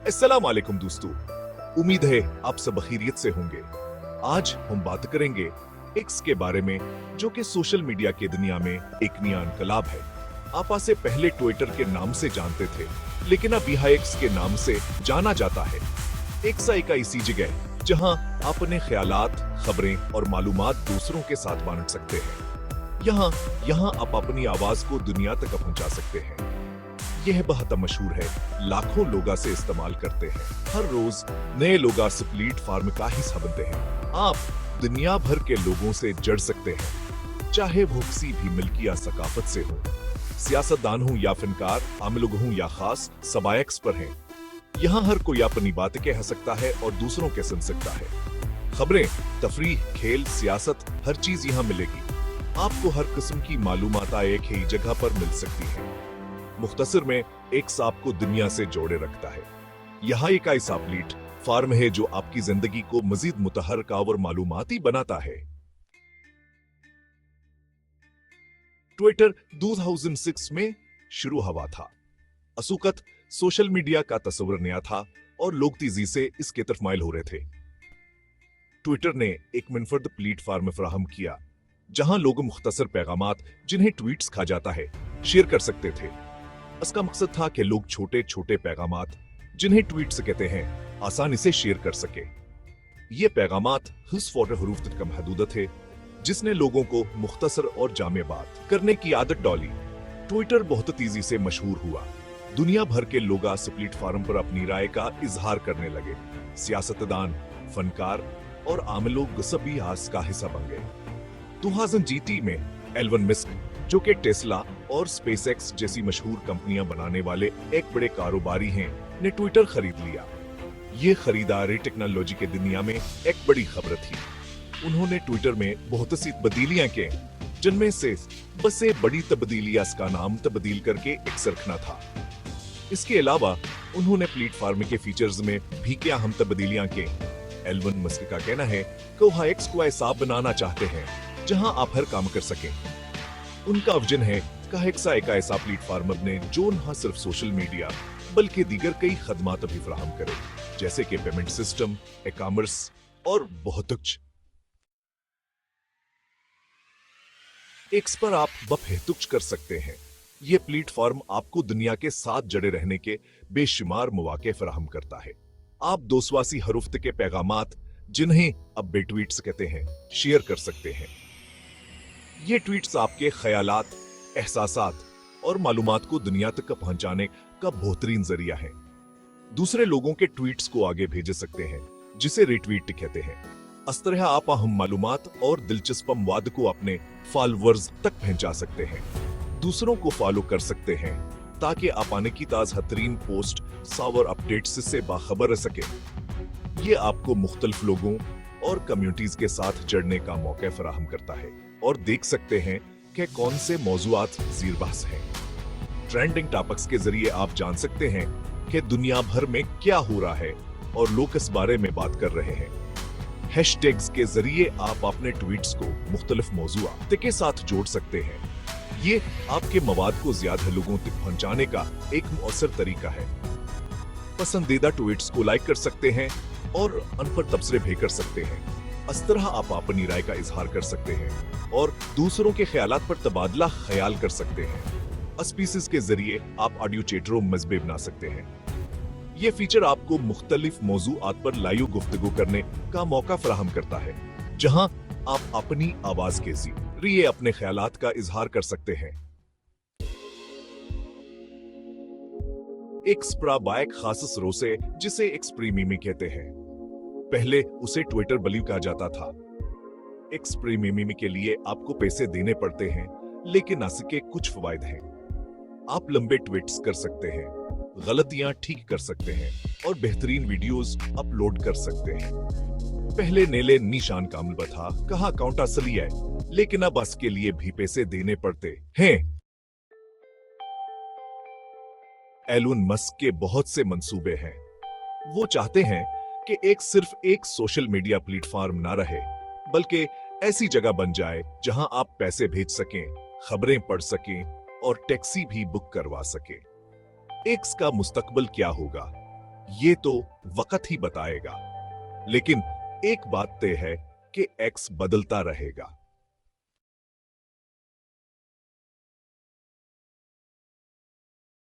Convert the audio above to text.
अस्सलाम वालेकुम दोस्तों, उम्मीद है आप सब खैरियत से होंगे। आज हम बात करेंगे एक्स के बारे में, जो कि सोशल मीडिया की दुनिया में एक नया इनकलाब है। आप इसे पहले ट्विटर के नाम से जानते थे, लेकिन अब यह एक्स के नाम से जाना जाता है। एक्स एक ऐसी जगह जहां आप अपने ख्यालात, खबरें और मालूमात दूसरों के साथ बांट सकते हैं। यहाँ आप अपनी आवाज को दुनिया तक पहुंचा सकते हैं। यह बहुत मशहूर है, लाखों लोग इसे इस्तेमाल करते हैं। हर रोज नए लोग इस प्लेटफॉर्म का हिस्सा बनते हैं। आप दुनिया भर के लोगों से जुड़ सकते हैं, चाहे वो किसी भी मिल्क या सकाफत से हो, सियासतदान हो या फनकार, आम लोग हों या खास, सब एक्स पर हैं। यहाँ हर कोई अपनी बात कह सकता है और दूसरों के सुन सकता है। खबरें, तफरीह, खेल, सियासत, हर चीज यहाँ मिलेगी। आपको हर किस्म की मालूमात एक ही जगह पर मिल सकती है। मुख्तसर में एक्स आपको दुनिया से जोड़े रखता है। यहाँ एक ऐसा प्लेटफॉर्म है जो आपकी जिंदगी को मजीद मुतहरका और मालूमाती बनाता है। ट्विटर 2006 में शुरू हुआ था। असुकत सोशल मीडिया का तस्वर नया था और लोग तेजी से इसके तरफ माइल हो रहे थे। ट्विटर ने एक मुनफरद प्लेटफॉर्म फराहम किया जहां लोग मुख्तसर पैगामात, जिन्हें ट्वीट्स कहा जाता है, शेयर कर सकते थे। इसका मकसद था कि लोग छोटे छोटे पैगामात, जिन्हें ट्वीट्स कहते हैं, आसानी से शेयर कर सके। ये पैगामात हरूफ तक महदूद थे, जिसने लोगों को मुख्तसर और जामे बात करने की आदत डाली। ट्विटर बहुत तेजी से मशहूर हुआ। दुनिया भर के लोग इस प्लेटफॉर्म पर अपनी राय का इजहार करने लगे। सियासतदान, फनकार और आम लोग सभी इसका हिस्सा बन गए। 2020 में एलन मस्क, जो कि टेस्ला और स्पेसएक्स जैसी मशहूर कंपनियां बनाने वाले एक बड़े कारोबारी हैं, ने ट्विटर खरीद लिया। ये खरीदारी टेक्नोलॉजी के दुनिया में एक बड़ी खबर थी। उन्होंने ट्विटर में बहुत सी तब्दीलियां की, जिनमें से बस एक बड़ी तब्दीली इसका नाम तब्दील करके एक्स रखना था। इसके अलावा उन्होंने प्लेटफॉर्म के फीचर्स में भी क्या हम तब्दीलियां की। एलन मस्क का कहना है कि वह एक्स को ऐसा बनाना चाहते हैं जहां आप हर काम कर सकें। उनका विजन है कि एक्स एक ऐसा प्लेटफॉर्म बने जो न सिर्फ सोशल मीडिया बल्कि दीगर कई खदमात भी फराहम करे, जैसे कि पेमेंट सिस्टम, ई कॉमर्स और बहुत कुछ। एक्स पर आप बफेतुच कर सकते हैं। यह प्लेटफॉर्म आपको दुनिया के साथ जड़े रहने के बेशुमार मौके फराहम करता है। आप 280 हरूफ के पैगामात, जिन्हें अब ट्वीट्स कहते हैं, शेयर कर सकते हैं। ये ट्वीट्स आपके ख्यालात, एहसासात और मालूमात को दुनिया तक पहुंचाने का बेहतरीन जरिया है। दूसरे लोगों के ट्वीट्स को आगे भेज सकते हैं, जिसे रिट्वीट कहते हैं। इस तरह आप अहम मालूमात और दिलचस्प मवाद को अपने फॉलोअर्स तक पहुंचा सकते हैं। दूसरों को फॉलो कर सकते हैं ताकि आप आने की ताज़ा तरीन पोस्ट, और अपडेट्स से बाखबर रह सके। ये आपको मुख्तलिफ लोगों और कम्युनिटीज के साथ जुड़ने का मौका फराहम करता है और देख सकते हैं कि कौन से मौजूआत ज़ीरबहस हैं। ट्रेंडिंग टॉपिक्स के जरिए आप जान सकते हैं कि दुनिया भर में क्या हो रहा है और लोग इस बारे में बात कर रहे हैं। हैशटैग्स के जरिए आप अपने ट्वीट्स को मुख्तलिफ मौजूआत के साथ जोड़ सकते हैं। ये आपके मवाद को ज्यादा लोगों तक पहुंचाने का एक मुअस्सर तरीका है। पसंदीदा ट्वीट्स को लाइक कर सकते हैं और उन पर तबसरे भी कर सकते हैं। इस तरह आप अपनी राय का इजहार कर सकते हैं और दूसरों के ख्यालात पर तबादला ख्याल कर सकते हैं। स्पीसीज के जरिए आप ऑडियो चैटरों मजबे बना सकते हैं। ये फीचर आपको मुख्तलिफ मौजूआत पर लाइव गुफ्तगू करने का मौका फराहम करता है, जहां आप अपनी आवाज के जरिए अपने ख्यालात का इजहार कर सकते हैं। एक्स बाइक खास रोसे, जिसे एक्स प्रीमियम कहते हैं। पहले उसे ट्विटर ब्लू कहा जाता था। एक्स प्रीमियम के लिए आपको पैसे देने पड़ते हैं, लेकिन इसके कुछ फायदे हैं। आप लंबे ट्वीट्स कर सकते हैं, गलतियां ठीक कर सकते हैं और बेहतरीन वीडियोस अपलोड कर सकते हैं। पहले नीले निशान कामिल था, कहा अकाउंट असली है, लेकिन अब इसके लिए भी पैसे देने पड़ते हैं। एलन मस्क के बहुत से मंसूबे हैं। वो चाहते हैं कि एक सिर्फ एक सोशल मीडिया प्लेटफॉर्म ना रहे, बल्कि ऐसी जगह बन जाए जहां आप पैसे भेज सकें, खबरें पढ़ सकें और टैक्सी भी बुक करवा सकें। एक्स का मुस्तकबल क्या होगा? ये तो वक्त ही बताएगा। लेकिन एक बात तय है कि एक्स बदलता रहेगा।